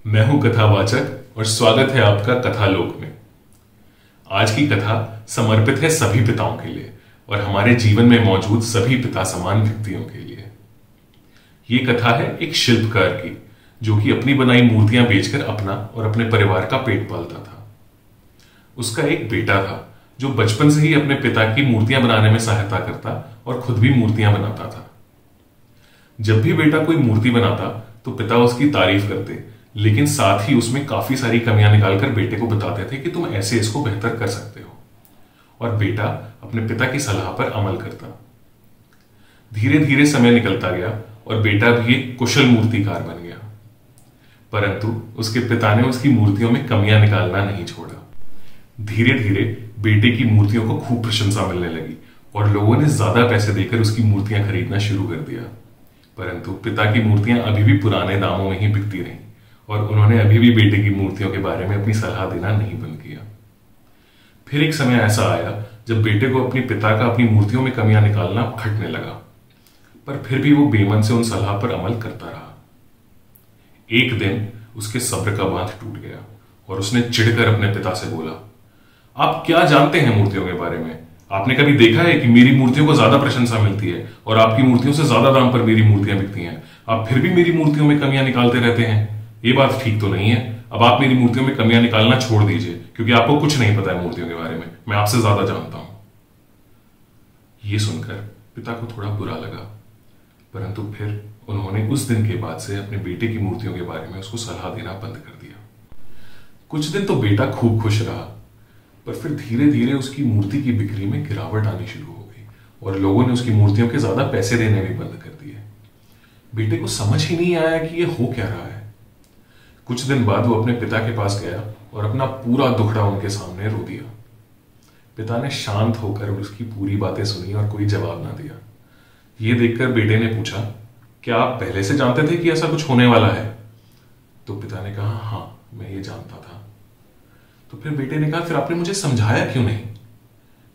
मैं हूं कथावाचक और स्वागत है आपका कथालोक में। आज की कथा समर्पित है सभी पिताओं के लिए और हमारे जीवन में मौजूद सभी पिता समान व्यक्तियों के लिए। ये कथा है एक शिल्पकार की जो कि अपनी बनाई मूर्तियां बेचकर अपना और अपने परिवार का पेट पालता था। उसका एक बेटा था जो बचपन से ही अपने पिता की मूर्तियां बनाने में सहायता करता और खुद भी मूर्तियां बनाता था। जब भी बेटा कोई मूर्ति बनाता तो पिता उसकी तारीफ करते, लेकिन साथ ही उसमें काफी सारी कमियां निकालकर बेटे को बताते थे कि तुम ऐसे इसको बेहतर कर सकते हो, और बेटा अपने पिता की सलाह पर अमल करता। धीरे धीरे समय निकलता गया और बेटा भी एक कुशल मूर्तिकार बन गया, परंतु उसके पिता ने उसकी मूर्तियों में कमियां निकालना नहीं छोड़ा। धीरे धीरे बेटे की मूर्तियों को खूब प्रशंसा मिलने लगी और लोगों ने ज्यादा पैसे देकर उसकी मूर्तियां खरीदना शुरू कर दिया, परंतु पिता की मूर्तियां अभी भी पुराने दामों में ही बिकती रहीं और उन्होंने अभी भी बेटे की मूर्तियों के बारे में अपनी सलाह देना नहीं बंद किया। फिर एक समय ऐसा आया जब बेटे को अपने पिता का अपनी मूर्तियों में कमियां निकालना खटने लगा, पर फिर भी वो बेमन से उन सलाह पर अमल करता रहा। एक दिन उसके सब्र का बांध टूट गया और उसने चिढ़कर अपने पिता से बोला, आप क्या जानते हैं मूर्तियों के बारे में? आपने कभी देखा है कि मेरी मूर्तियों को ज्यादा प्रशंसा मिलती है और आपकी मूर्तियों से ज्यादा दाम पर मेरी मूर्तियां बिकती हैं। आप फिर भी मेरी मूर्तियों में कमियां निकालते रहते हैं। ये बात ठीक तो नहीं है। अब आप मेरी मूर्तियों में कमियां निकालना छोड़ दीजिए, क्योंकि आपको कुछ नहीं पता है मूर्तियों के बारे में। मैं आपसे ज्यादा जानता हूं। ये सुनकर पिता को थोड़ा बुरा लगा, परंतु फिर उन्होंने उस दिन के बाद से अपने बेटे की मूर्तियों के बारे में उसको सलाह देना बंद कर दिया। कुछ दिन तो बेटा खूब खुश रहा, पर फिर धीरे धीरे उसकी मूर्ति की बिक्री में गिरावट आनी शुरू हो गई और लोगों ने उसकी मूर्तियों के ज्यादा पैसे देने भी बंद कर दिए। बेटे को समझ ही नहीं आया कि यह हो क्या रहा है। कुछ दिन बाद वो अपने पिता के पास गया और अपना पूरा दुखड़ा उनके सामने रो दिया। पिता ने शांत होकर उसकी पूरी बातें सुनी और कोई जवाब ना दिया। ये देखकर बेटे ने पूछा, क्या आप पहले से जानते थे कि ऐसा कुछ होने वाला है? तो पिता ने कहा, हाँ, मैं ये जानता था। तो फिर बेटे ने कहा, फिर आपने मुझे समझाया क्यों नहीं?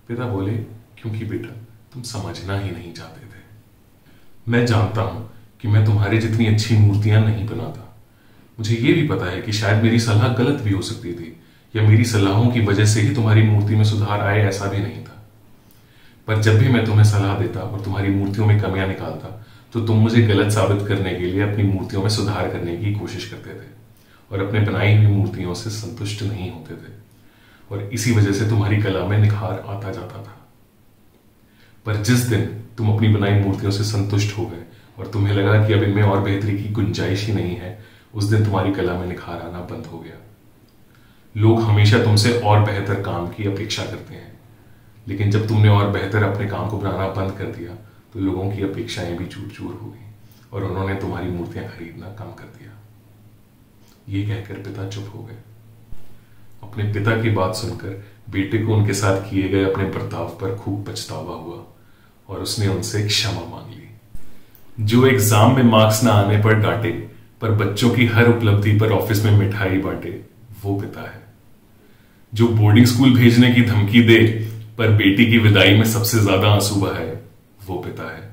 पिता बोले, क्योंकि बेटा तुम समझना ही नहीं चाहते थे। मैं जानता हूं कि मैं तुम्हारे जितनी अच्छी मूर्तियां नहीं बनाता। मुझे यह भी पता है कि शायद मेरी सलाह गलत भी हो सकती थी, या मेरी सलाहों की वजह से ही तुम्हारी मूर्ति में सुधार आए, ऐसा भी नहीं था। पर जब भी मैं तुम्हें सलाह देता और तुम्हारी मूर्तियों में कमियां निकालता तो तुम मुझे गलत साबित करने के लिए अपनी मूर्तियों में सुधार करने की कोशिश करते थे और अपने बनाई हुई मूर्तियों से संतुष्ट नहीं होते थे, और इसी वजह से तुम्हारी कला में निखार आता जाता था। पर जिस दिन तुम अपनी बनाई मूर्तियों से संतुष्ट हो गए और तुम्हें लगा कि अब इनमें और बेहतरी की गुंजाइश ही नहीं है, उस दिन तुम्हारी कला में निखार आना बंद हो गया। लोग हमेशा तुमसे और बेहतर काम की अपेक्षा करते हैं, लेकिन जब तुमने और बेहतर अपने काम को बनाना बंद कर दिया तो लोगों की अपेक्षाएं भी चूर चूर हो गई और उन्होंने तुम्हारी मूर्तियां खरीदना कम कर दिया। ये कहकर पिता चुप हो गए। अपने पिता की बात सुनकर बेटे को उनके साथ किए गए अपने बर्ताव पर खूब पछतावा हुआ और उसने उनसे क्षमा मांग ली। जो एग्जाम में मार्क्स ना आने पर डांटे पर बच्चों की हर उपलब्धि पर ऑफिस में मिठाई बांटे, वो पिता है। जो बोर्डिंग स्कूल भेजने की धमकी दे पर बेटी की विदाई में सबसे ज्यादा आंसू बहाए, वो पिता है।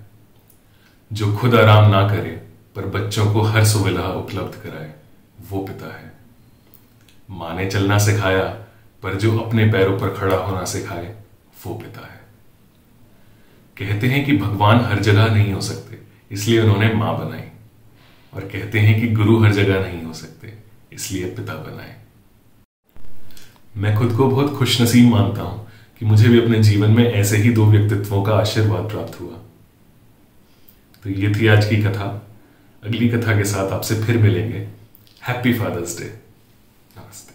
जो खुद आराम ना करे पर बच्चों को हर सुविधा उपलब्ध कराए, वो पिता है। मां ने चलना सिखाया पर जो अपने पैरों पर खड़ा होना सिखाए, वो पिता है। कहते हैं कि भगवान हर जगह नहीं हो सकते, इसलिए उन्होंने मां बनाई, और कहते हैं कि गुरु हर जगह नहीं हो सकते, इसलिए पिता बनाए। मैं खुद को बहुत खुशनसीब मानता हूं कि मुझे भी अपने जीवन में ऐसे ही दो व्यक्तित्वों का आशीर्वाद प्राप्त हुआ। तो ये थी आज की कथा। अगली कथा के साथ आपसे फिर मिलेंगे। Happy father's day. नमस्ते।